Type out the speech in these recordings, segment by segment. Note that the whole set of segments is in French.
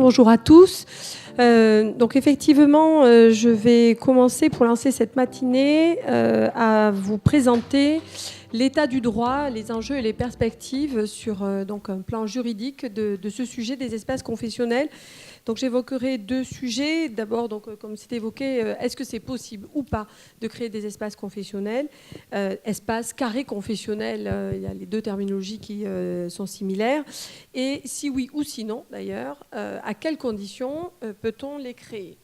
bonjour à tous. Donc effectivement, je vais commencer pour lancer cette matinée à vous présenter l'état du droit, les enjeux et les perspectives sur donc un plan juridique de ce sujet des espaces confessionnels. Donc j'évoquerai deux sujets. D'abord, donc, comme c'était évoqué, est-ce que c'est possible ou pas de créer des espaces confessionnels, espaces carrés confessionnels, il y a les deux terminologies qui sont similaires. Et si oui ou si non, d'ailleurs, à quelles conditions peut-on les créer ?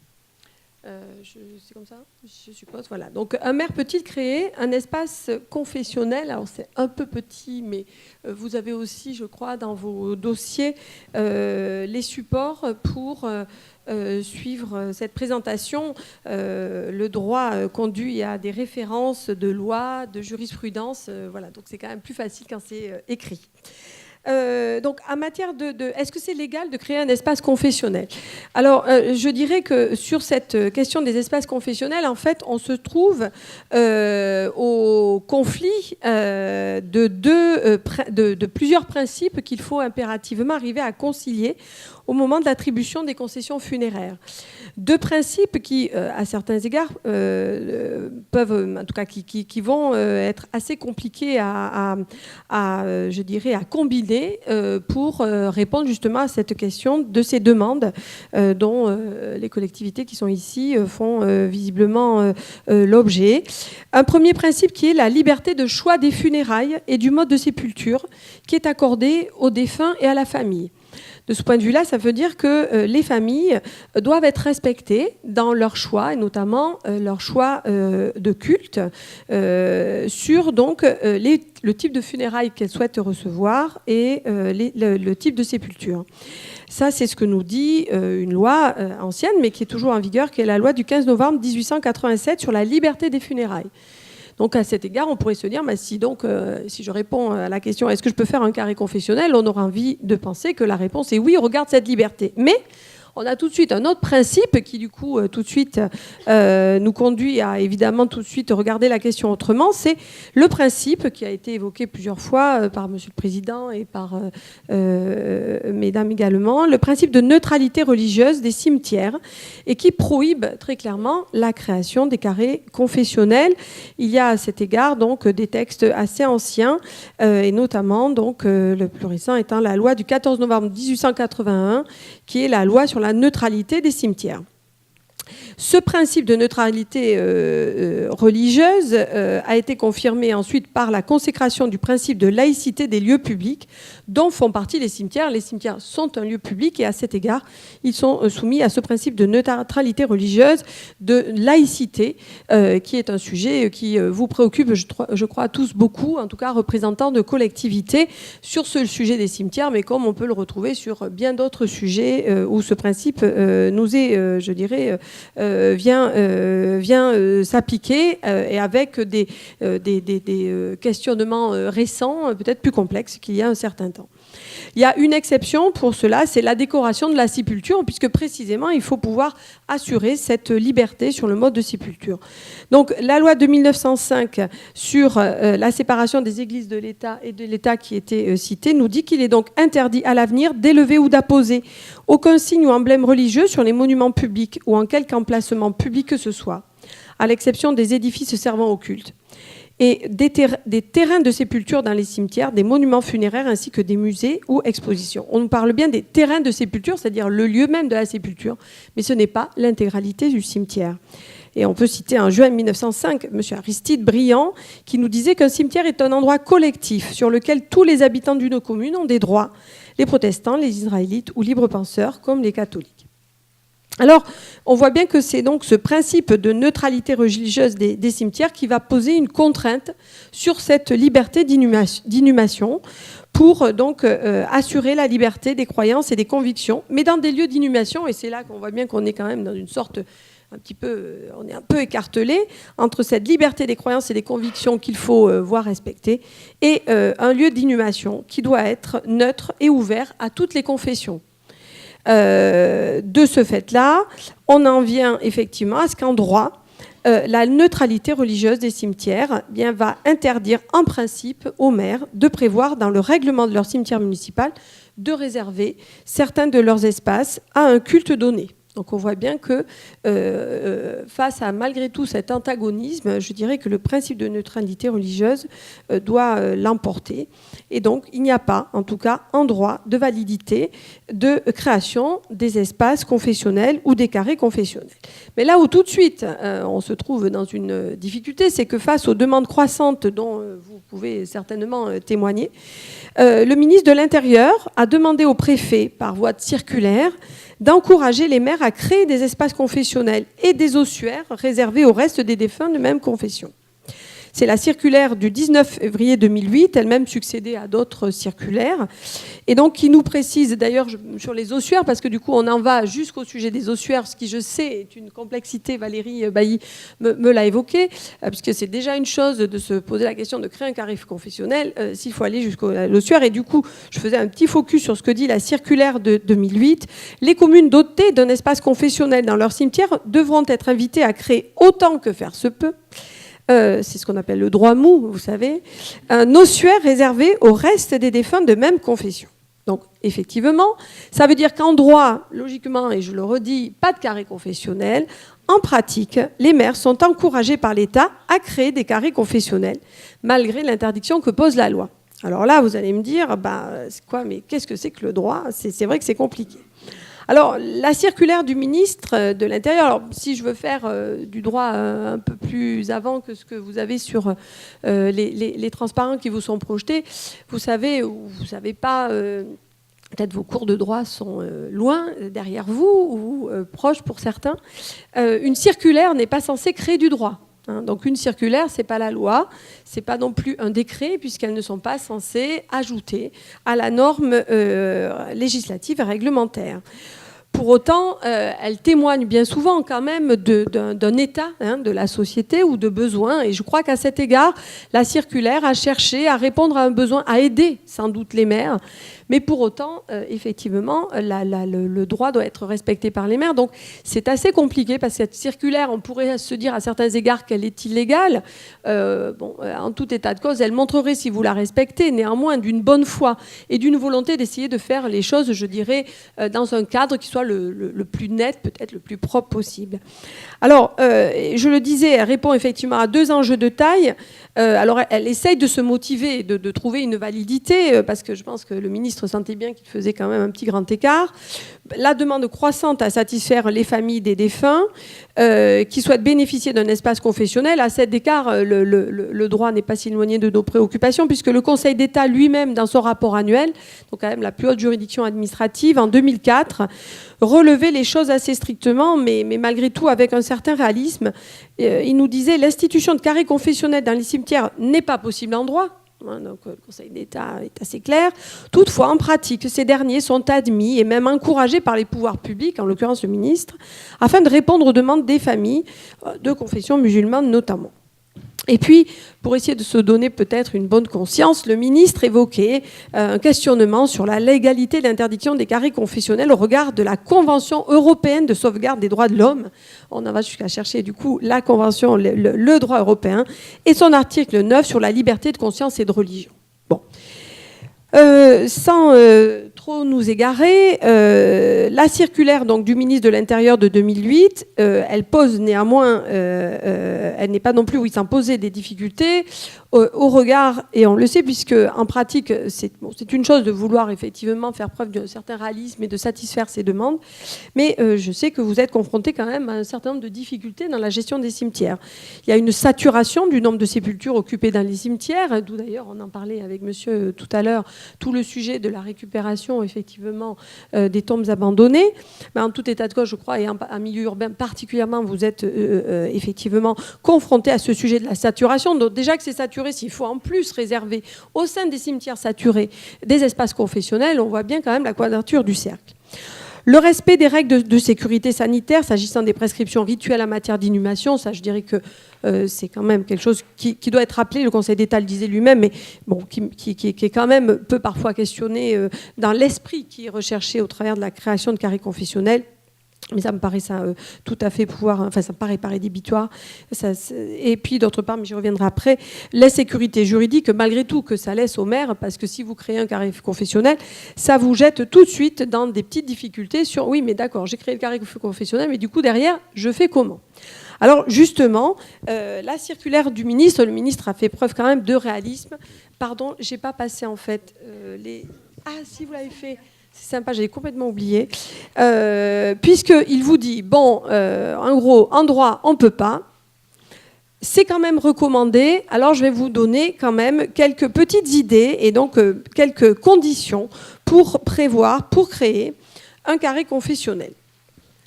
C'est comme ça, je suppose. Voilà. Donc, un maire peut-il créer un espace confessionnel ? Alors, c'est un peu petit, mais vous avez aussi, je crois, dans vos dossiers, les supports pour suivre cette présentation. Le droit conduit à des références de loi, de jurisprudence. Voilà. Donc, c'est quand même plus facile quand c'est écrit. Donc, en matière est-ce que c'est légal de créer un espace confessionnel ? Alors, je dirais que sur cette question des espaces confessionnels, en fait, on se trouve au conflit de plusieurs principes qu'il faut impérativement arriver à concilier au moment de l'attribution des concessions funéraires. Deux principes qui, à certains égards, peuvent, en tout cas, qui vont être assez compliqués je dirais, à combiner pour répondre justement à cette question de ces demandes dont les collectivités qui sont ici font visiblement l'objet. Un premier principe qui est la liberté de choix des funérailles et du mode de sépulture qui est accordée aux défunts et à la famille. De ce point de vue-là, ça veut dire que les familles doivent être respectées dans leur choix, et notamment leur choix de culte, sur donc, le type de funérailles qu'elles souhaitent recevoir et le type de sépulture. Ça, c'est ce que nous dit une loi ancienne, mais qui est toujours en vigueur, qui est la loi du 15 novembre 1887 sur la liberté des funérailles. Donc, à cet égard, on pourrait se dire, si je réponds à la question « est-ce que je peux faire un carré confessionnel ?», on aura envie de penser que la réponse est « oui, on regarde cette liberté ». Mais on a tout de suite un autre principe qui, du coup, tout de suite nous conduit à, évidemment, tout de suite regarder la question autrement. C'est le principe qui a été évoqué plusieurs fois par Monsieur le Président et par mesdames également, le principe de neutralité religieuse des cimetières et qui prohibe très clairement la création des carrés confessionnels. Il y a à cet égard donc des textes assez anciens et notamment donc le plus récent étant la loi du 14 novembre 1881 qui est la loi sur la neutralité des cimetières. Ce principe de neutralité religieuse a été confirmé ensuite par la consécration du principe de laïcité des lieux publics dont font partie les cimetières. Les cimetières sont un lieu public et à cet égard, ils sont soumis à ce principe de neutralité religieuse, de laïcité, qui est un sujet qui vous préoccupe, je crois, tous beaucoup, en tout cas représentants de collectivités, sur ce sujet des cimetières, mais comme on peut le retrouver sur bien d'autres sujets où ce principe nous est, je dirais, vient s'appliquer et avec des questionnements récents, peut-être plus complexes qu'il y a un certain temps. Il y a une exception pour cela, c'est la décoration de la sépulture, puisque précisément, il faut pouvoir assurer cette liberté sur le mode de sépulture. Donc, la loi de 1905 sur la séparation des églises de l'État et de l'État qui était citée nous dit qu'il est donc interdit à l'avenir d'élever ou d'apposer aucun signe ou emblème religieux sur les monuments publics ou en quelque emplacement public que ce soit, à l'exception des édifices servant au culte. Et des terrains de sépulture dans les cimetières, des monuments funéraires ainsi que des musées ou expositions. On nous parle bien des terrains de sépulture, c'est-à-dire le lieu même de la sépulture, mais ce n'est pas l'intégralité du cimetière. Et on peut citer en juin 1905 M. Aristide Briand qui nous disait qu'un cimetière est un endroit collectif sur lequel tous les habitants d'une commune ont des droits, les protestants, les israélites ou libres penseurs comme les catholiques. Alors, on voit bien que c'est donc ce principe de neutralité religieuse des cimetières qui va poser une contrainte sur cette liberté d'inhumation pour donc assurer la liberté des croyances et des convictions, mais dans des lieux d'inhumation, et c'est là qu'on voit bien qu'on est quand même dans une sorte on est un peu écartelé entre cette liberté des croyances et des convictions qu'il faut voir respecter et un lieu d'inhumation qui doit être neutre et ouvert à toutes les confessions. De ce fait-là, on en vient effectivement à ce qu'en droit, la neutralité religieuse des cimetières va interdire en principe aux maires de prévoir dans le règlement de leur cimetière municipal de réserver certains de leurs espaces à un culte donné. Donc on voit bien que face à malgré tout cet antagonisme, je dirais que le principe de neutralité religieuse doit l'emporter. Et donc il n'y a pas, en tout cas, en droit de validité de création des espaces confessionnels ou des carrés confessionnels. Mais là où tout de suite on se trouve dans une difficulté, c'est que face aux demandes croissantes dont vous pouvez certainement témoigner, le ministre de l'Intérieur a demandé au préfet, par voie de circulaire, d'encourager les maires à créer des espaces confessionnels et des ossuaires réservés au reste des défunts de même confession. C'est la circulaire du 19 février 2008, elle-même succédée à d'autres circulaires, et donc qui nous précise d'ailleurs sur les ossuaires, parce que du coup on en va jusqu'au sujet des ossuaires, ce qui je sais est une complexité, Valérie Bailly me l'a évoqué, puisque c'est déjà une chose de se poser la question de créer un carré confessionnel, s'il faut aller jusqu'à l'ossuaire, et du coup je faisais un petit focus sur ce que dit la circulaire de 2008. Les communes dotées d'un espace confessionnel dans leur cimetière devront être invitées à créer autant que faire se peut, c'est ce qu'on appelle le droit mou, vous savez, un ossuaire réservé au reste des défunts de même confession. Donc, effectivement, ça veut dire qu'en droit, logiquement, et je le redis, pas de carré confessionnel. En pratique, les maires sont encouragés par l'État à créer des carrés confessionnels, malgré l'interdiction que pose la loi. Alors là, vous allez me dire, c'est quoi, mais qu'est-ce que c'est que le droit ? C'est vrai que c'est compliqué. Alors, la circulaire du ministre de l'Intérieur, alors, si je veux faire du droit un peu plus avant que ce que vous avez sur les transparents qui vous sont projetés, vous savez ou vous ne savez pas, peut-être vos cours de droit sont loin derrière vous ou proches pour certains, une circulaire n'est pas censée créer du droit. Donc une circulaire, ce n'est pas la loi, ce n'est pas non plus un décret, puisqu'elles ne sont pas censées ajouter à la norme législative et réglementaire. Pour autant, elle témoigne bien souvent quand même d'un état de la société ou de besoins. Et je crois qu'à cet égard, la circulaire a cherché à répondre à un besoin, à aider sans doute les maires. Mais pour autant, effectivement, le droit doit être respecté par les maires. Donc c'est assez compliqué parce que cette circulaire, on pourrait se dire à certains égards qu'elle est illégale. En tout état de cause, elle montrerait, si vous la respectez, néanmoins d'une bonne foi et d'une volonté d'essayer de faire les choses, je dirais, dans un cadre qui soit le plus net, peut-être le plus propre possible. Alors, je le disais, elle répond effectivement à deux enjeux de taille. Alors, elle essaye de se motiver, de trouver une validité, parce que je pense que le ministre sentait bien qu'il faisait quand même un petit grand écart. La demande croissante à satisfaire les familles des défunts qui souhaitent bénéficier d'un espace confessionnel. À cet écart, le droit n'est pas si éloigné de nos préoccupations, puisque le Conseil d'État lui-même, dans son rapport annuel, donc quand même la plus haute juridiction administrative, en 2004, relevait les choses assez strictement, mais malgré tout avec un certain réalisme. Il nous disait « L'institution de carré confessionnel dans les cimetières n'est pas possible en droit ». Donc le Conseil d'État est assez clair. Toutefois, en pratique, ces derniers sont admis et même encouragés par les pouvoirs publics, en l'occurrence le ministre, afin de répondre aux demandes des familles de confession musulmane notamment. Et puis, pour essayer de se donner peut-être une bonne conscience, le ministre évoquait un questionnement sur la légalité de l'interdiction des carrés confessionnels au regard de la Convention européenne de sauvegarde des droits de l'homme. On en va jusqu'à chercher du coup la Convention, le droit européen, et son article 9 sur la liberté de conscience et de religion. Bon. Sans trop nous égarer, la circulaire donc, du ministre de l'Intérieur de 2008, elle pose néanmoins, elle n'est pas non plus où il s'en posait des difficultés au regard, et on le sait puisque en pratique c'est une chose de vouloir effectivement faire preuve d'un certain réalisme et de satisfaire ces demandes, mais je sais que vous êtes confrontés quand même à un certain nombre de difficultés dans la gestion des cimetières. Il y a une saturation du nombre de sépultures occupées dans les cimetières, d'où d'ailleurs on en parlait avec monsieur tout à l'heure, tout le sujet de la récupération effectivement des tombes abandonnées. Mais en tout état de cause, je crois, et en milieu urbain particulièrement, vous êtes effectivement confrontés à ce sujet de la saturation. Donc déjà que c'est saturé, s'il faut en plus réserver au sein des cimetières saturés des espaces confessionnels, on voit bien quand même la quadrature du cercle. Le respect des règles de sécurité sanitaire, s'agissant des prescriptions rituelles en matière d'inhumation, ça je dirais que c'est quand même quelque chose qui doit être rappelé, le Conseil d'État le disait lui-même, mais bon, qui est quand même peut parfois questionné dans l'esprit qui est recherché au travers de la création de carrés confessionnels. Mais ça me paraît tout à fait pouvoir, enfin ça me paraît pas rédhibitoire. Et puis d'autre part, mais j'y reviendrai après, l'insécurité juridique, malgré tout, que ça laisse au maire, parce que si vous créez un carré confessionnel, ça vous jette tout de suite dans des petites difficultés sur, oui mais d'accord, j'ai créé le carré confessionnel, mais du coup derrière, je fais comment ? Alors justement, la circulaire du ministre, le ministre a fait preuve quand même de réalisme. Pardon, j'ai pas passé en fait les... Ah si, vous l'avez fait. C'est sympa, j'avais complètement oublié. Puisqu'il vous dit, bon, en gros, en droit, on ne peut pas. C'est quand même recommandé. Alors, je vais vous donner quand même quelques petites idées et donc quelques conditions pour prévoir, pour créer un carré confessionnel.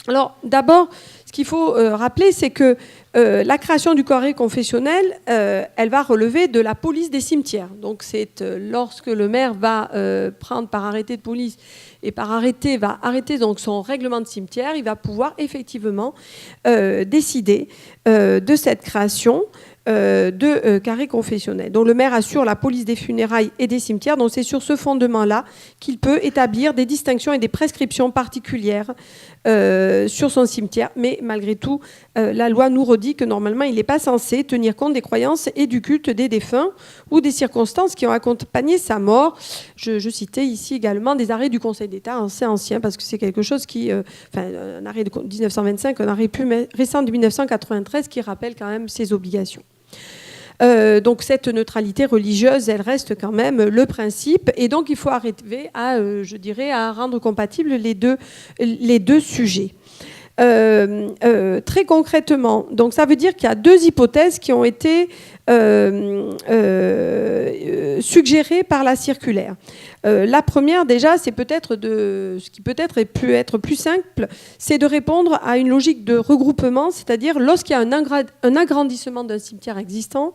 Alors, d'abord, ce qu'il faut rappeler, c'est que la création du carré confessionnel, elle va relever de la police des cimetières. Donc, c'est lorsque le maire va prendre par arrêté de police et par arrêté va arrêter donc son règlement de cimetière, il va pouvoir effectivement décider de cette création de carré confessionnel. Donc le maire assure la police des funérailles et des cimetières. Donc c'est sur ce fondement-là qu'il peut établir des distinctions et des prescriptions particulières sur son cimetière. Mais malgré tout, la loi nous redit que normalement, il n'est pas censé tenir compte des croyances et du culte des défunts ou des circonstances qui ont accompagné sa mort. Je citais ici également des arrêts du Conseil d'État assez anciens, parce que c'est quelque chose qui... un arrêt de 1925, un arrêt plus récent de 1993 qui rappelle quand même ces obligations. Donc cette neutralité religieuse, elle reste quand même le principe, et donc il faut arriver à, je dirais, à rendre compatibles les deux sujets. Très concrètement, donc ça veut dire qu'il y a deux hypothèses qui ont été suggérées par la circulaire. La première, déjà, c'est peut-être ce qui peut-être peut être plus simple, c'est de répondre à une logique de regroupement, c'est-à-dire lorsqu'il y a un agrandissement d'un cimetière existant,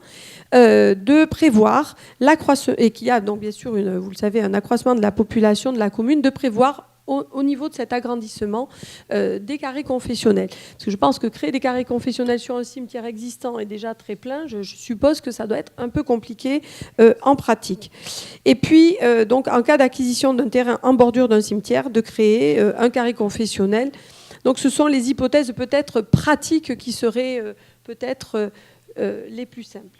de prévoir l'accroissement, et qu'il y a donc bien sûr, vous le savez, un accroissement de la population de la commune, de prévoir au niveau de cet agrandissement des carrés confessionnels. Parce que je pense que créer des carrés confessionnels sur un cimetière existant est déjà très plein. Je suppose que ça doit être un peu compliqué en pratique. Et puis, donc, en cas d'acquisition d'un terrain en bordure d'un cimetière, de créer un carré confessionnel. Donc, ce sont les hypothèses peut-être pratiques qui seraient peut-être les plus simples.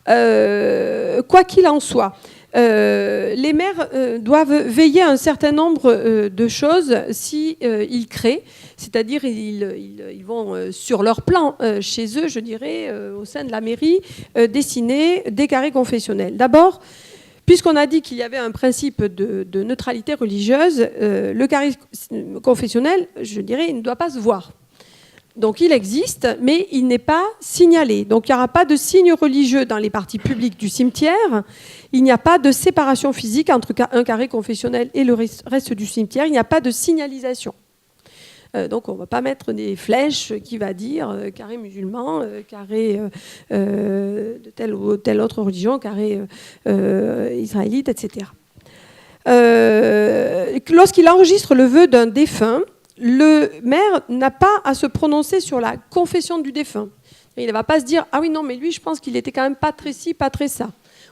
Quoi qu'il en soit, les maires doivent veiller à un certain nombre de choses si ils créent, c'est-à-dire ils vont sur leur plan chez eux, je dirais, au sein de la mairie, dessiner des carrés confessionnels. D'abord, puisqu'on a dit qu'il y avait un principe de neutralité religieuse, le carré confessionnel, je dirais, il ne doit pas se voir. Donc il existe, mais il n'est pas signalé. Donc il n'y aura pas de signe religieux dans les parties publiques du cimetière. Il n'y a pas de séparation physique entre un carré confessionnel et le reste du cimetière. Il n'y a pas de signalisation. Donc on ne va pas mettre des flèches qui va dire carré musulman, carré de telle ou telle autre religion, carré israélite, etc. Lorsqu'il enregistre le vœu d'un défunt, le maire n'a pas à se prononcer sur la confession du défunt. Il ne va pas se dire « Ah oui, non, mais lui, je pense qu'il était quand même pas très ci, pas très ça ».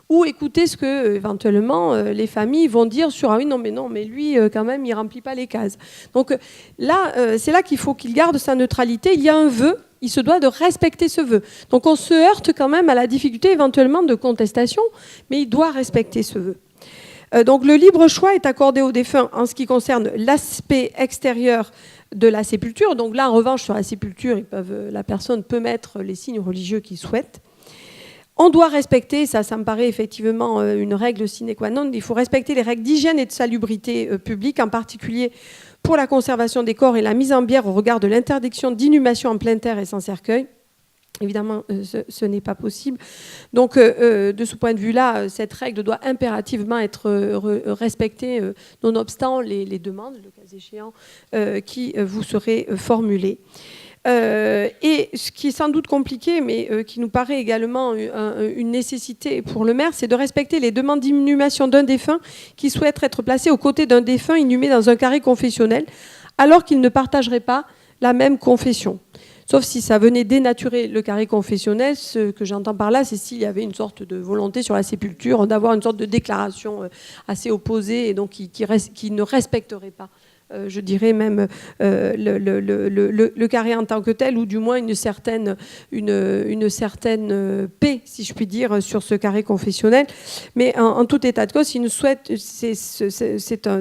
Ou écouter ce que, éventuellement, les familles vont dire sur « Ah oui, non, mais lui, quand même, il ne remplit pas les cases ». Donc là, c'est là qu'il faut qu'il garde sa neutralité. Il y a un vœu, il se doit de respecter ce vœu. Donc on se heurte quand même à la difficulté, éventuellement, de contestation, mais il doit respecter ce vœu. Donc le libre choix est accordé aux défunts en ce qui concerne l'aspect extérieur de la sépulture. Donc là, en revanche, sur la sépulture, la personne peut mettre les signes religieux qu'il souhaite. On doit respecter, ça me paraît effectivement une règle sine qua non, il faut respecter les règles d'hygiène et de salubrité publique, en particulier pour la conservation des corps et la mise en bière au regard de l'interdiction d'inhumation en plein air et sans cercueil. Évidemment, ce n'est pas possible. Donc, de ce point de vue-là, cette règle doit impérativement être respectée, nonobstant les demandes, le cas échéant, qui vous seraient formulées. Et ce qui est sans doute compliqué, mais qui nous paraît également une nécessité pour le maire, c'est de respecter les demandes d'inhumation d'un défunt qui souhaite être placé aux côtés d'un défunt inhumé dans un carré confessionnel, alors qu'il ne partagerait pas la même confession. Sauf si ça venait dénaturer le carré confessionnel. Ce que j'entends par là, c'est s'il y avait une sorte de volonté sur la sépulture d'avoir une sorte de déclaration assez opposée et donc qui ne respecterait pas je dirais même le carré en tant que tel, ou du moins une certaine paix, si je puis dire, sur ce carré confessionnel. Mais en tout état de cause,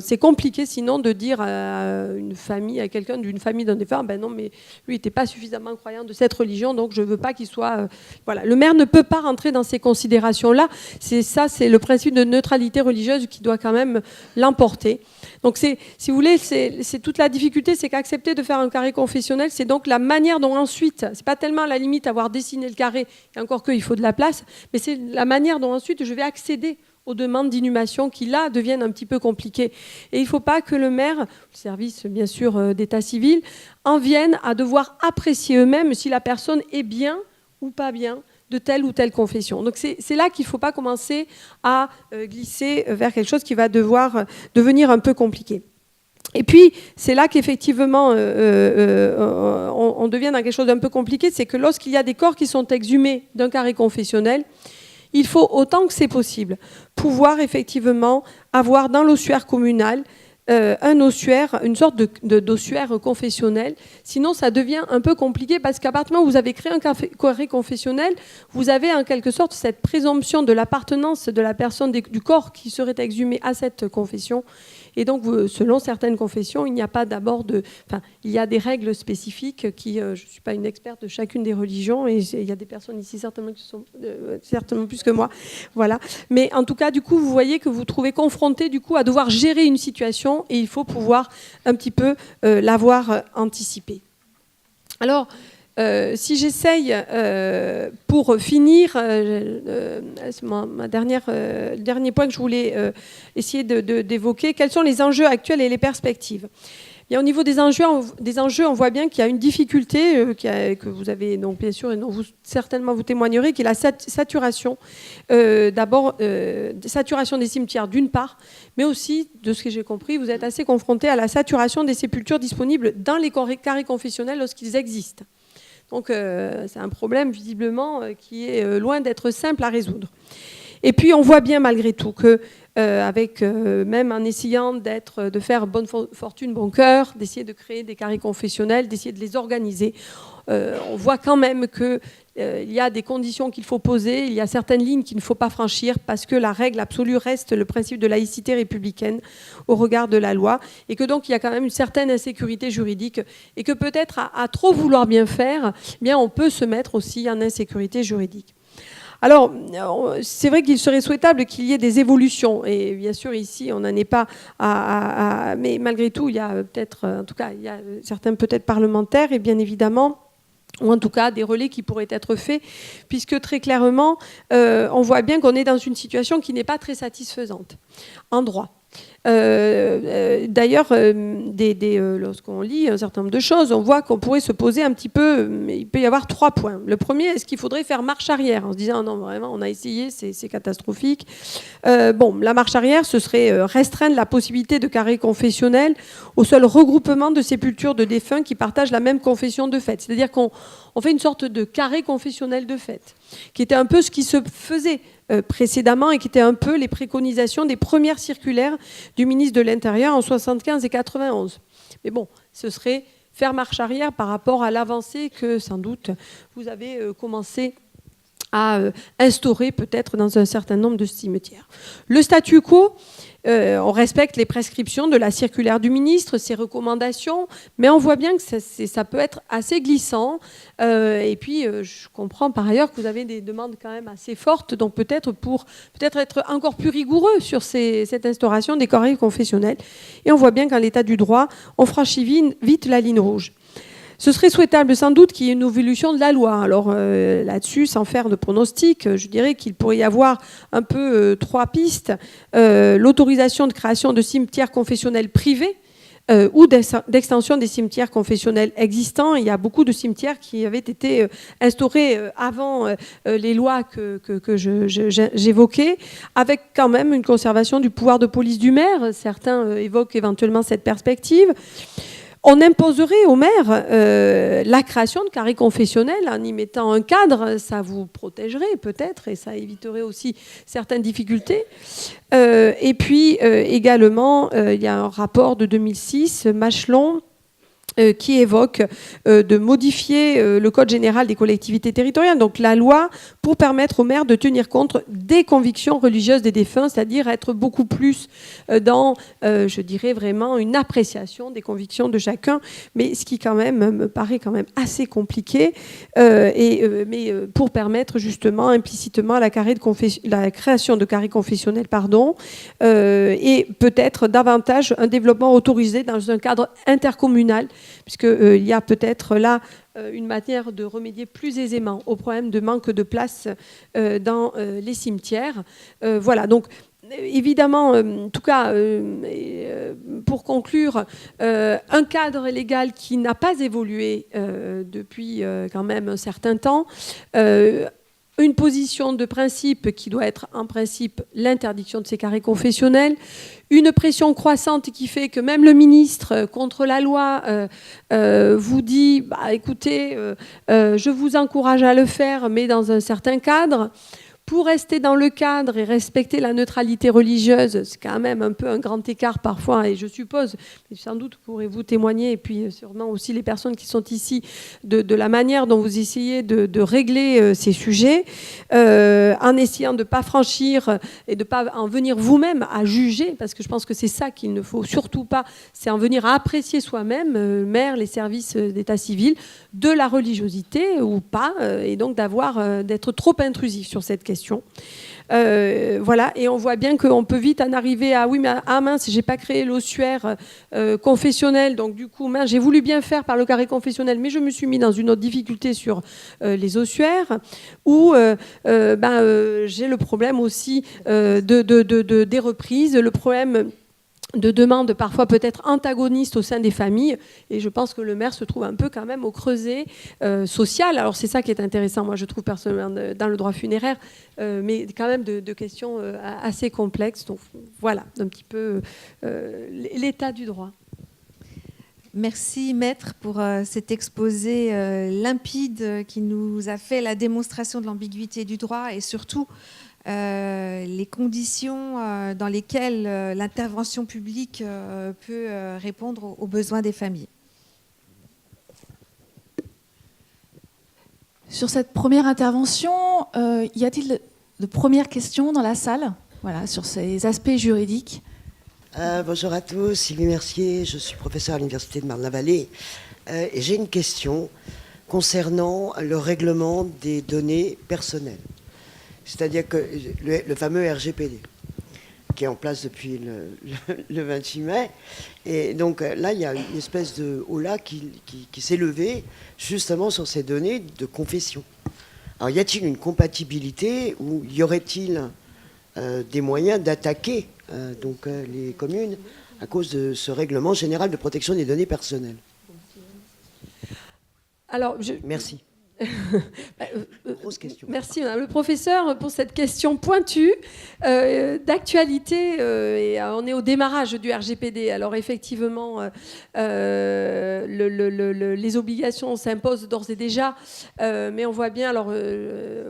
c'est compliqué sinon de dire à une famille, à quelqu'un d'une famille d'un défunt, ben non, mais lui n'était pas suffisamment croyant de cette religion, donc je ne veux pas qu'il soit... voilà. Le maire ne peut pas rentrer dans ces considérations-là. C'est le principe de neutralité religieuse qui doit quand même l'emporter. Donc, si vous voulez, c'est toute la difficulté, c'est qu'accepter de faire un carré confessionnel, c'est donc la manière dont ensuite, c'est pas tellement à la limite avoir dessiné le carré, et encore qu'il faut de la place, mais c'est la manière dont ensuite je vais accéder aux demandes d'inhumation qui, là, deviennent un petit peu compliquées. Et il ne faut pas que le maire, le service, bien sûr, d'état civil, en vienne à devoir apprécier eux-mêmes si la personne est bien ou pas bien de telle ou telle confession. Donc c'est là qu'il ne faut pas commencer à glisser vers quelque chose qui va devoir devenir un peu compliqué. Et puis, c'est là qu'effectivement, on devient dans quelque chose d'un peu compliqué, c'est que lorsqu'il y a des corps qui sont exhumés d'un carré confessionnel, il faut, autant que c'est possible, pouvoir effectivement avoir dans l'ossuaire communal un ossuaire, une sorte d'ossuaire confessionnel. Sinon, ça devient un peu compliqué parce qu'à partir du moment où vous avez créé un carré confessionnel, vous avez en quelque sorte cette présomption de l'appartenance de la personne du corps qui serait exhumé à cette confession. Et donc, selon certaines confessions, il n'y a pas d'abord il y a des règles spécifiques qui... je ne suis pas une experte de chacune des religions et il y a des personnes ici certainement qui sont certainement plus que moi. Voilà. Mais en tout cas, du coup, vous voyez que vous vous trouvez confronté du coup à devoir gérer une situation et il faut pouvoir un petit peu l'avoir anticipé. Alors... si j'essaye, pour finir, c'est le dernier point que je voulais essayer d'évoquer, quels sont les enjeux actuels et les perspectives. Bien, au niveau des enjeux, on voit bien qu'il y a une difficulté que vous avez, donc, bien sûr, et dont vous certainement vous témoignerez, qui est la saturation. D'abord, saturation des cimetières d'une part, mais aussi, de ce que j'ai compris, vous êtes assez confronté à la saturation des sépultures disponibles dans les carrés confessionnels lorsqu'ils existent. Donc c'est un problème visiblement qui est loin d'être simple à résoudre. Et puis on voit bien malgré tout que même en essayant de faire bonne fortune, bon cœur, d'essayer de créer des carrés confessionnels, d'essayer de les organiser, on voit quand même que il y a des conditions qu'il faut poser, il y a certaines lignes qu'il ne faut pas franchir parce que la règle absolue reste le principe de laïcité républicaine au regard de la loi et que donc il y a quand même une certaine insécurité juridique et que peut-être à trop vouloir bien faire, eh bien on peut se mettre aussi en insécurité juridique. Alors, c'est vrai qu'il serait souhaitable qu'il y ait des évolutions. Et bien sûr, ici, on n'en est pas mais malgré tout, il y a peut-être, en tout cas, il y a certains peut-être parlementaires, et bien évidemment, ou en tout cas des relais qui pourraient être faits, puisque très clairement, on voit bien qu'on est dans une situation qui n'est pas très satisfaisante en droit. D'ailleurs, lorsqu'on lit un certain nombre de choses, on voit qu'on pourrait se poser un petit peu, il peut y avoir 3 points. Le premier, est-ce qu'il faudrait faire marche arrière en se disant non, vraiment, on a essayé, c'est catastrophique. La marche arrière, ce serait restreindre la possibilité de carré confessionnel au seul regroupement de sépultures de défunts qui partagent la même confession de fait. C'est-à-dire qu'on fait une sorte de carré confessionnel de fait, qui était un peu ce qui se faisait précédemment et qui était un peu les préconisations des premières circulaires du ministre de l'Intérieur en 75 et 91. Mais bon, ce serait faire marche arrière par rapport à l'avancée que, sans doute, vous avez commencé à instaurer peut-être dans un certain nombre de cimetières. Le statu quo, on respecte les prescriptions de la circulaire du ministre, ses recommandations, mais on voit bien que ça peut être assez glissant. Et puis, je comprends par ailleurs que vous avez des demandes quand même assez fortes, donc peut-être être encore plus rigoureux sur cette instauration des carrés confessionnels. Et on voit bien qu'en l'état du droit, on franchit vite la ligne rouge. Ce serait souhaitable sans doute qu'il y ait une évolution de la loi. Alors là-dessus, sans faire de pronostic, je dirais qu'il pourrait y avoir un peu 3 pistes. L'autorisation de création de cimetières confessionnels privés ou d'extension des cimetières confessionnels existants. Il y a beaucoup de cimetières qui avaient été instaurés avant les lois que j'évoquais, avec quand même une conservation du pouvoir de police du maire. Certains évoquent éventuellement cette perspective. On imposerait au maire la création de carrés confessionnels en y mettant un cadre, ça vous protégerait peut-être et ça éviterait aussi certaines difficultés. Et puis également, il y a un rapport de 2006, Machelon, qui évoque de modifier le Code général des collectivités territoriales, donc la loi, pour permettre aux maires de tenir compte des convictions religieuses des défunts, c'est-à-dire être beaucoup plus dans, je dirais vraiment, une appréciation des convictions de chacun, mais ce qui quand même me paraît quand même assez compliqué, mais pour permettre justement implicitement la création de carrés confessionnels, et peut-être davantage un développement autorisé dans un cadre intercommunal, puisqu'il y a peut-être là une manière de remédier plus aisément au problème de manque de place dans les cimetières. Voilà, donc évidemment, en tout cas, pour conclure, un cadre légal qui n'a pas évolué depuis quand même un certain temps, une position de principe qui doit être en principe l'interdiction de ces carrés confessionnels, une pression croissante qui fait que même le ministre contre la loi vous dit écoutez, je vous encourage à le faire, mais dans un certain cadre. Pour rester dans le cadre et respecter la neutralité religieuse, c'est quand même un peu un grand écart parfois, et je suppose, mais sans doute pourrez-vous témoigner, et puis sûrement aussi les personnes qui sont ici, de la manière dont vous essayez de régler ces sujets, en essayant de ne pas franchir et de ne pas en venir vous-même à juger, parce que je pense que c'est ça qu'il ne faut surtout pas, c'est en venir à apprécier soi-même, maire, les services d'état civil, de la religiosité ou pas, et donc d'être trop intrusif sur cette question. Voilà, et on voit bien qu'on peut vite en arriver à oui, mais mince, j'ai pas créé l'ossuaire confessionnel, donc du coup, mince, j'ai voulu bien faire par le carré confessionnel, mais je me suis mis dans une autre difficulté sur les ossuaires, ou j'ai le problème aussi des reprises, le problème de demandes parfois peut-être antagonistes au sein des familles, et je pense que le maire se trouve un peu quand même au creuset social. Alors c'est ça qui est intéressant, moi je trouve personnellement dans le droit funéraire, mais quand même de questions assez complexes. Donc voilà un petit peu l'état du droit. Merci Maître pour cet exposé limpide qui nous a fait la démonstration de l'ambiguïté du droit et surtout les conditions dans lesquelles l'intervention publique peut répondre aux besoins des familles. Sur cette première intervention, y a-t-il de premières questions dans la salle, voilà, sur ces aspects juridiques? Bonjour à tous, Sylvie Mercier, je suis professeure à l'Université de Marne-la-Vallée. Et j'ai une question concernant le règlement des données personnelles. C'est-à-dire que le fameux RGPD, qui est en place depuis le 28 mai. Et donc là, il y a une espèce de holà qui s'est levé justement sur ces données de confession. Alors, y a-t-il une compatibilité ou y aurait-il des moyens d'attaquer les communes à cause de ce règlement général de protection des données personnelles? Alors, Merci. Grosse question. Merci Madame le professeur pour cette question pointue d'actualité. Et on est au démarrage du RGPD. Alors effectivement, les obligations s'imposent d'ores et déjà, mais on voit bien, alors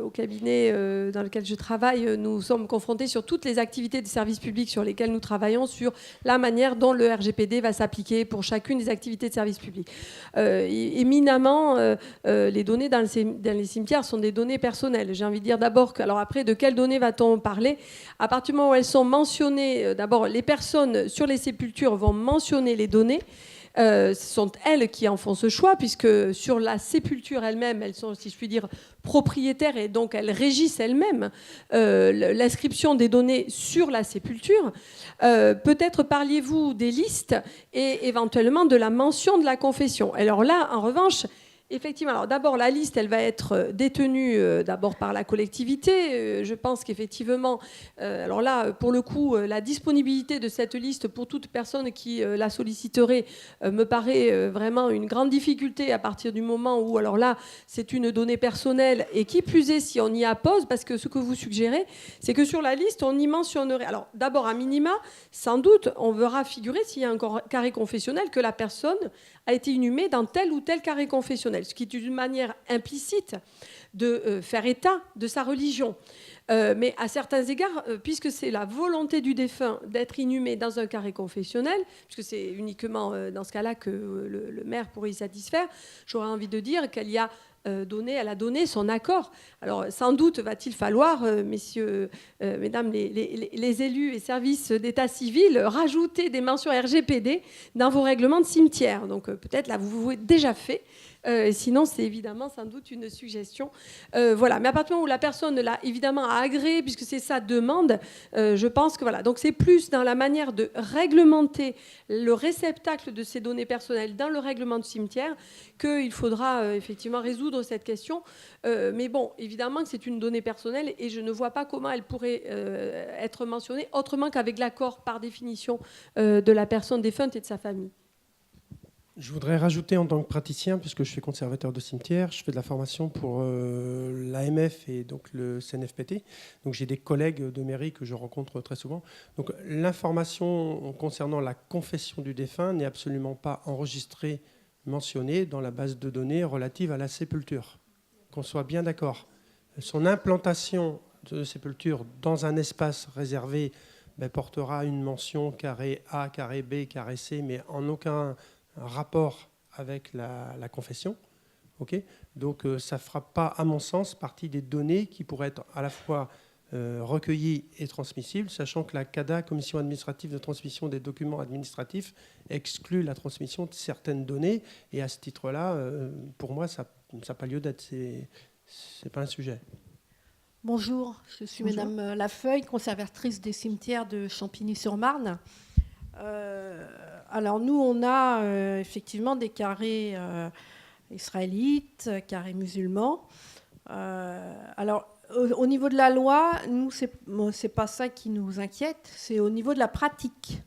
au cabinet dans lequel je travaille, nous sommes confrontés sur toutes les activités de service public sur lesquelles nous travaillons, sur la manière dont le RGPD va s'appliquer pour chacune des activités de service public. Éminemment, les données dans les cimetières sont des données personnelles. J'ai envie de dire d'abord que, alors après, de quelles données va-t-on parler? À partir du moment où elles sont mentionnées, d'abord, les personnes sur les sépultures vont mentionner les données. Ce sont elles qui en font ce choix, puisque sur la sépulture elle-même, elles sont, si je puis dire, propriétaires et donc elles régissent elles-mêmes l'inscription des données sur la sépulture. Peut-être parliez-vous des listes et éventuellement de la mention de la confession. Alors là, en revanche, effectivement, alors d'abord la liste, elle va être détenue d'abord par la collectivité. Je pense qu'effectivement, alors là, pour le coup, la disponibilité de cette liste pour toute personne qui la solliciterait me paraît vraiment une grande difficulté à partir du moment où, alors là, c'est une donnée personnelle et qui plus est si on y appose, parce que ce que vous suggérez, c'est que sur la liste, on y mentionnerait. Alors d'abord, à minima, sans doute, on verra figurer s'il y a un carré confessionnel que la personne a été inhumé dans tel ou tel carré confessionnel, ce qui est une manière implicite de faire état de sa religion. Mais à certains égards, puisque c'est la volonté du défunt d'être inhumé dans un carré confessionnel, puisque c'est uniquement dans ce cas-là que le maire pourrait y satisfaire, j'aurais envie de dire qu'elle a donné son accord. Alors, sans doute va-t-il falloir, messieurs, mesdames, les élus et services d'état civil, rajouter des mentions RGPD dans vos règlements de cimetière. Donc, peut-être là, vous l'avez déjà fait. Sinon, c'est évidemment sans doute une suggestion. Voilà. Mais à partir du moment où la personne l'a évidemment agréé, puisque c'est sa demande, je pense que voilà. Donc c'est plus dans la manière de réglementer le réceptacle de ces données personnelles dans le règlement du cimetière qu'il faudra effectivement résoudre cette question. Mais bon, évidemment que c'est une donnée personnelle et je ne vois pas comment elle pourrait être mentionnée autrement qu'avec l'accord par définition de la personne défunte et de sa famille. Je voudrais rajouter en tant que praticien, puisque je suis conservateur de cimetière, je fais de la formation pour l'AMF et donc le CNFPT. Donc j'ai des collègues de mairie que je rencontre très souvent. Donc l'information concernant la confession du défunt n'est absolument pas enregistrée, mentionnée dans la base de données relative à la sépulture. Qu'on soit bien d'accord. Son implantation de sépulture dans un espace réservé portera une mention carré A, carré B, carré C, mais en aucun rapport avec la confession. Okay, donc ça ne fera pas, à mon sens, partie des données qui pourraient être à la fois recueillies et transmissibles, sachant que la CADA, Commission administrative de transmission des documents administratifs, exclut la transmission de certaines données. Et à ce titre-là, pour moi, ça n'a pas lieu d'être. C'est pas un sujet. Bonjour, je suis Madame Lafeuille, conservatrice des cimetières de Champigny-sur-Marne. Alors nous, on a effectivement des carrés israélites, carrés musulmans. Alors au niveau de la loi, nous, c'est pas ça qui nous inquiète, c'est au niveau de la pratique.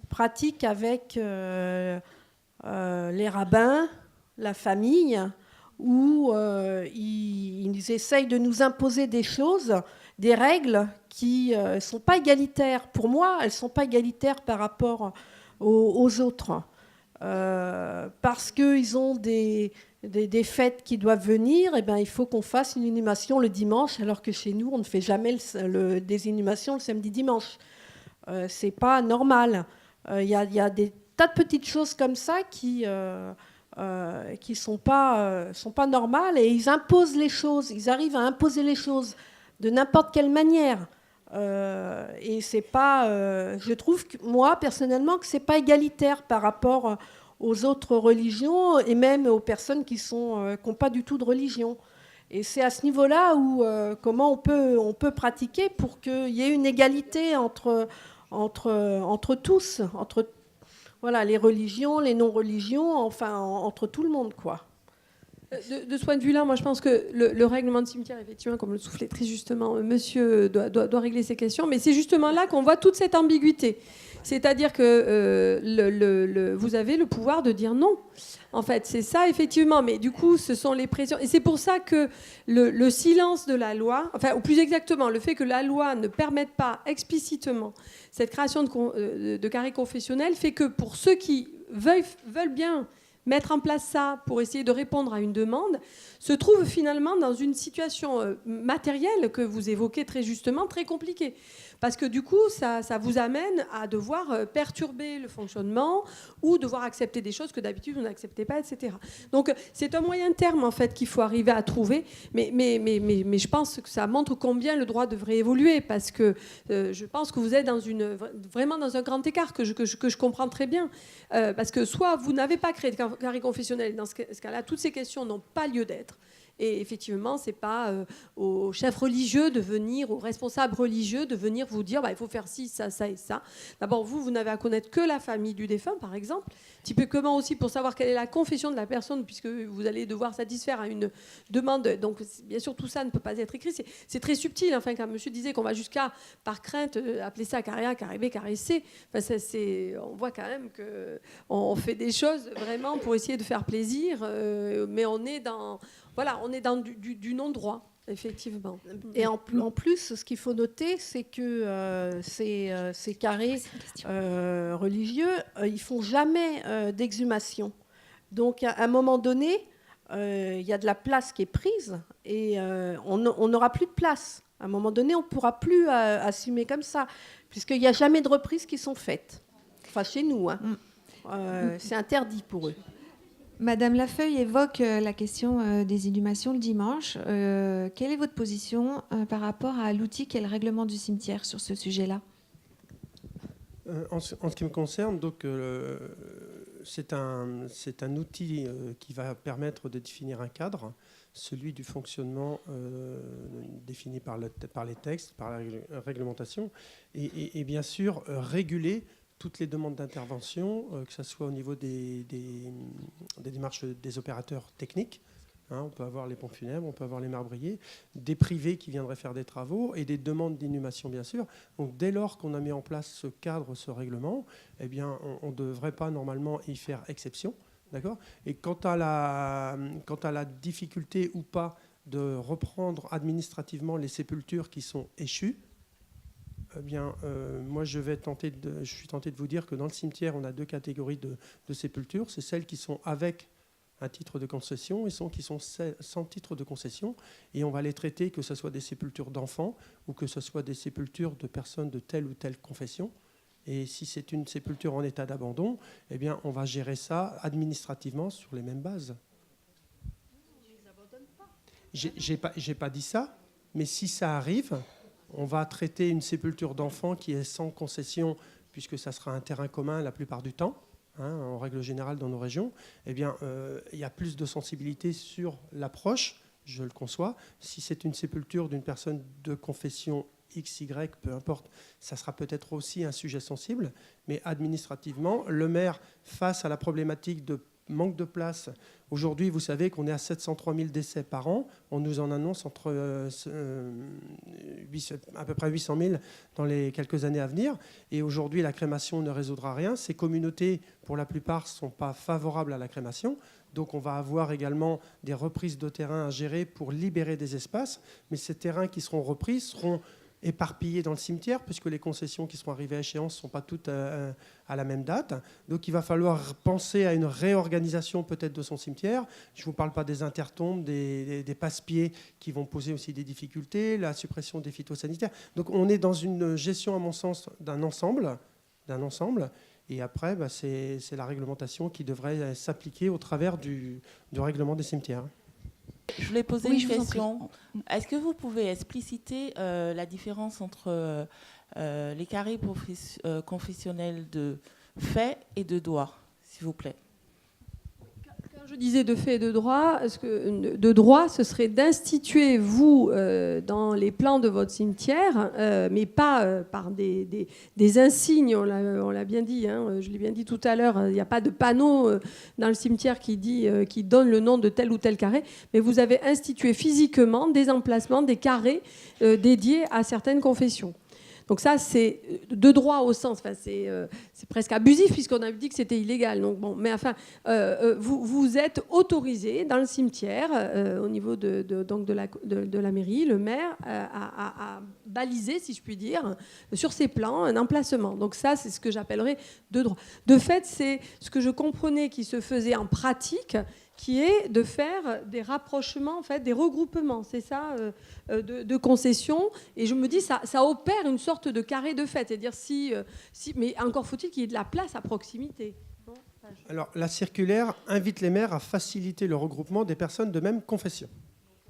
Pratique avec les rabbins, la famille, où ils essayent de nous imposer des choses, des règles qui ne sont pas égalitaires. Pour moi, elles ne sont pas égalitaires par rapport aux autres. Parce qu'ils ont des fêtes qui doivent venir, et ben, il faut qu'on fasse une inhumation le dimanche, alors que chez nous, on ne fait jamais des inhumations le samedi-dimanche. Ce n'est pas normal. Il y a des tas de petites choses comme ça qui sont pas normales, et ils imposent les choses. Ils arrivent à imposer les choses de n'importe quelle manière. Et c'est pas, je trouve, moi, personnellement, que c'est pas égalitaire par rapport aux autres religions et même aux personnes qui n'ont pas du tout de religion. Et c'est à ce niveau-là où comment on peut pratiquer pour qu'il y ait une égalité entre tous, entre voilà, les religions, les non-religions, enfin entre tout le monde, quoi. De ce point de vue-là, moi je pense que le règlement de cimetière, effectivement, comme le soufflait très justement monsieur, doit régler ces questions, mais c'est justement là qu'on voit toute cette ambiguïté. C'est-à-dire que vous avez le pouvoir de dire non. En fait, c'est ça, effectivement, mais du coup, ce sont les pressions. Et c'est pour ça que le silence de la loi, enfin, ou plus exactement, le fait que la loi ne permette pas explicitement cette création de carrés confessionnels fait que pour ceux qui veulent bien mettre en place ça pour essayer de répondre à une demande, se trouve finalement dans une situation matérielle que vous évoquez très justement, très compliquée. Parce que du coup, ça vous amène à devoir perturber le fonctionnement ou devoir accepter des choses que d'habitude vous n'acceptez pas, etc. Donc c'est un moyen terme en fait qu'il faut arriver à trouver, mais je pense que ça montre combien le droit devrait évoluer, parce que je pense que vous êtes vraiment dans un grand écart que je comprends très bien. Parce que soit vous n'avez pas créé de carré confessionnel, et dans ce cas-là, toutes ces questions n'ont pas lieu d'être. Et effectivement, ce n'est pas aux chefs religieux de venir, aux responsables religieux de venir vous dire il faut faire ci, ça, ça et ça. D'abord, vous n'avez à connaître que la famille du défunt, par exemple. Typiquement aussi pour savoir quelle est la confession de la personne, puisque vous allez devoir satisfaire à une demande. Donc, bien sûr, tout ça ne peut pas être écrit. C'est très subtil. Enfin, quand monsieur disait qu'on va jusqu'à, par crainte, appeler ça carré A, carré B, carré C, enfin, on voit quand même qu'on fait des choses vraiment pour essayer de faire plaisir, mais on est dans... Voilà, on est dans du non-droit, effectivement. Et en plus, ce qu'il faut noter, c'est que ces carrés religieux, ils font jamais d'exhumation. Donc, à un moment donné, il y a de la place qui est prise et on n'aura plus de place. À un moment donné, on ne pourra plus assumer comme ça, puisqu'il n'y a jamais de reprises qui sont faites. Enfin, chez nous, hein. C'est interdit pour eux. Madame Lafeuille évoque la question des inhumations le dimanche. Quelle est votre position par rapport à l'outil qu'est le règlement du cimetière sur ce sujet-là ? En ce qui me concerne, donc, c'est un outil qui va permettre de définir un cadre, celui du fonctionnement défini par les textes, par la réglementation, et bien sûr réguler toutes les demandes d'intervention, que ce soit au niveau des démarches des opérateurs techniques. On peut avoir les pompes funèbres, on peut avoir les marbriers, des privés qui viendraient faire des travaux et des demandes d'inhumation, bien sûr. Donc, dès lors qu'on a mis en place ce cadre, ce règlement, eh bien, on ne devrait pas normalement y faire exception. D'accord ? Et quant à la difficulté ou pas de reprendre administrativement les sépultures qui sont échues, eh bien, moi, je suis tenté de vous dire que dans le cimetière, on a 2 catégories de sépultures. C'est celles qui sont avec un titre de concession et ceux qui sont sans titre de concession. Et on va les traiter, que ce soit des sépultures d'enfants ou que ce soit des sépultures de personnes de telle ou telle confession. Et si c'est une sépulture en état d'abandon, eh bien, on va gérer ça administrativement sur les mêmes bases. J'ai pas dit ça, mais si ça arrive, on va traiter une sépulture d'enfant qui est sans concession, puisque ça sera un terrain commun la plupart du temps, en règle générale dans nos régions. Eh bien, il y a plus de sensibilité sur l'approche, je le conçois. Si c'est une sépulture d'une personne de confession X, Y, peu importe, ça sera peut-être aussi un sujet sensible, mais administrativement, le maire, face à la problématique de manque de place, aujourd'hui, vous savez qu'on est à 703 000 décès par an, on nous en annonce à peu près 800 000 dans les quelques années à venir, et aujourd'hui, la crémation ne résoudra rien. Ces communautés, pour la plupart, ne sont pas favorables à la crémation, donc on va avoir également des reprises de terrain à gérer pour libérer des espaces, mais ces terrains qui seront repris seront éparpillés dans le cimetière, puisque les concessions qui seront arrivées à échéance ne sont pas toutes à la même date. Donc il va falloir penser à une réorganisation peut-être de son cimetière. Je ne vous parle pas des intertombes, des passe-pieds qui vont poser aussi des difficultés, la suppression des phytosanitaires. Donc on est dans une gestion, à mon sens, d'un ensemble. Et après, c'est la réglementation qui devrait s'appliquer au travers du règlement des cimetières. Je voulais poser une question. Est-ce que vous pouvez expliciter la différence entre les carrés confessionnels de fait et de droit, s'il vous plaît? Quand je disais de fait et de droit, de droit, ce serait d'instituer, vous, dans les plans de votre cimetière, mais pas par des insignes, on l'a bien dit, je l'ai bien dit tout à l'heure, il n'y a pas de panneau dans le cimetière qui donne le nom de tel ou tel carré, mais vous avez institué physiquement des emplacements, des carrés dédiés à certaines confessions. Donc ça, c'est de droit au sens, c'est presque abusif puisqu'on a dit que c'était illégal. Donc bon, mais enfin, vous êtes autorisé dans le cimetière, au niveau de la mairie, le maire à baliser, si je puis dire, sur ses plans, un emplacement. Donc ça, c'est ce que j'appellerais de droit. De fait, c'est ce que je comprenais qui se faisait en pratique, qui est de faire des rapprochements, en fait, des regroupements, c'est ça, de concessions. Et je me dis, ça opère une sorte de carré de fait. C'est-à-dire, mais encore faut-il qu'il y ait de la place à proximité. Alors, la circulaire invite les maires à faciliter le regroupement des personnes de même confession.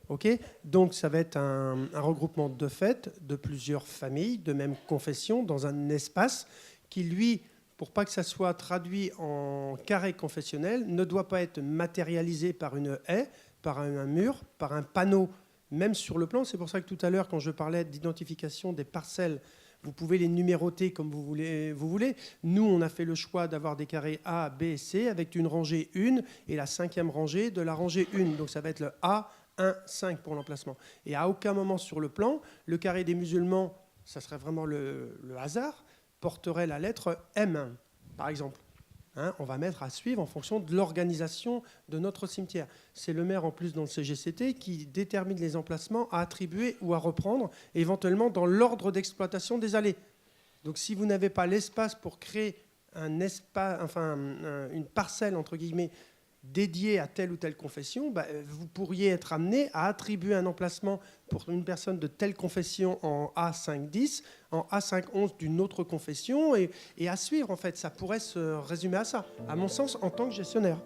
Okay ? Donc, ça va être un regroupement de fait de plusieurs familles de même confession dans un espace qui, lui, pour pas que ça soit traduit en carré confessionnel, ne doit pas être matérialisé par une haie, par un mur, par un panneau, même sur le plan. C'est pour ça que tout à l'heure, quand je parlais d'identification des parcelles, vous pouvez les numéroter comme vous voulez. Nous, on a fait le choix d'avoir des carrés A, B et C avec une rangée 1 et la 5e rangée de la rangée 1. Donc ça va être le A, 1, 5 pour l'emplacement. Et à aucun moment sur le plan, le carré des musulmans, ça serait vraiment le hasard, porterait la lettre M1, par exemple. On va mettre à suivre en fonction de l'organisation de notre cimetière. C'est le maire, en plus, dans le CGCT, qui détermine les emplacements à attribuer ou à reprendre, éventuellement dans l'ordre d'exploitation des allées. Donc, si vous n'avez pas l'espace pour créer une parcelle, entre guillemets, dédié à telle ou telle confession, vous pourriez être amené à attribuer un emplacement pour une personne de telle confession en A5-10, en A5-11 d'une autre confession, et à suivre, en fait. Ça pourrait se résumer à ça, à mon sens, en tant que gestionnaire.